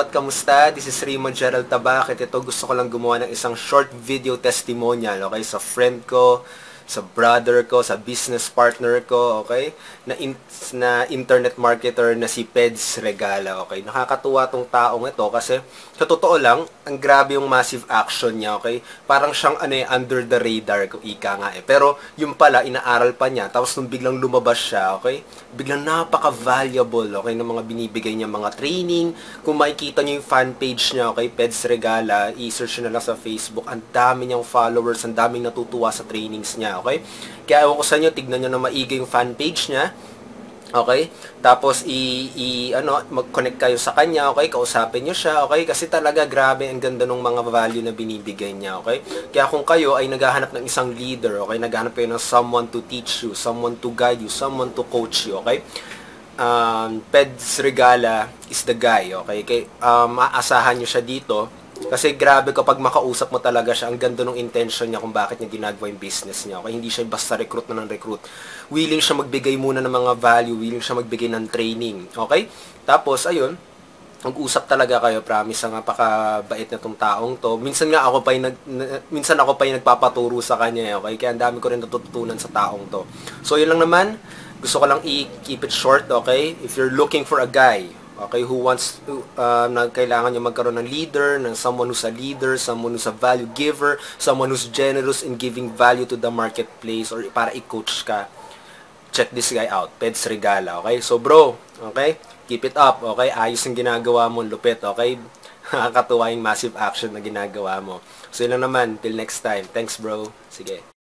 Kamusta? This is Raymond Gerald Tabak at ito gusto ko lang gumawa ng isang short video testimonial, okay? Sa friend ko, sa brother ko, sa business partner ko, okay? Na internet marketer na si Peds Regala, okay? Nakakatuwa tong taong ito kasi sa totoo lang, ang grabe yung massive action niya, okay? Parang siyang under the radar kung ika nga eh. Pero yung pala, inaaral pa niya, tapos nung biglang lumabas siya, okay? Biglang napaka-valuable, okay? Ng mga binibigay niya mga training. Kung makikita niyo yung fan page niya, okay? Peds Regala, i-search na lang sa Facebook. Ang dami niyang followers, ang daming natutuwa sa trainings niya, okay? Kaya ewan ko sa inyo, tignan niyo na maigi yung fan page niya. Okay? Tapos mag-connect kayo sa kanya, okay? Kausapin niyo siya, okay? Kasi talaga grabe ang ganda ng mga value na binibigay niya, okay? Kaya kung kayo ay naghahanap ng isang leader, okay? Naghahanap kayo ng someone to teach you, someone to guide you, someone to coach you, okay? Peds Regala is the guy, okay? Maasahan niyo siya dito. Kasi grabe kapag makausap mo talaga siya, ang ganda ng intention niya kung bakit niya ginagawa yung business niya. Okay? Hindi siya basta recruit na ng recruit. Willing siya magbigay muna ng mga value, willing siya magbigay ng training. Okay? Tapos, ayun, mag-usap talaga kayo, promise, napakabait na tong taong to. Minsan ako pa yung nagpapaturo sa kanya, okay? Kaya ang dami ko rin natututunan sa taong to. So, yun lang naman. Gusto ko lang i-keep it short, okay? If you're looking for a guy, okay, who wants to, kailangan nyo magkaroon ng leader, ng someone who's a leader, someone who's a value giver, someone who's generous in giving value to the marketplace, or para i-coach ka, check this guy out, Peds Regala, okay? So bro, okay, keep it up, okay? Ayos yung ginagawa mo, lupit, okay? Nakakatuwa yung massive action na ginagawa mo. So yun lang naman, till next time. Thanks bro. Sige.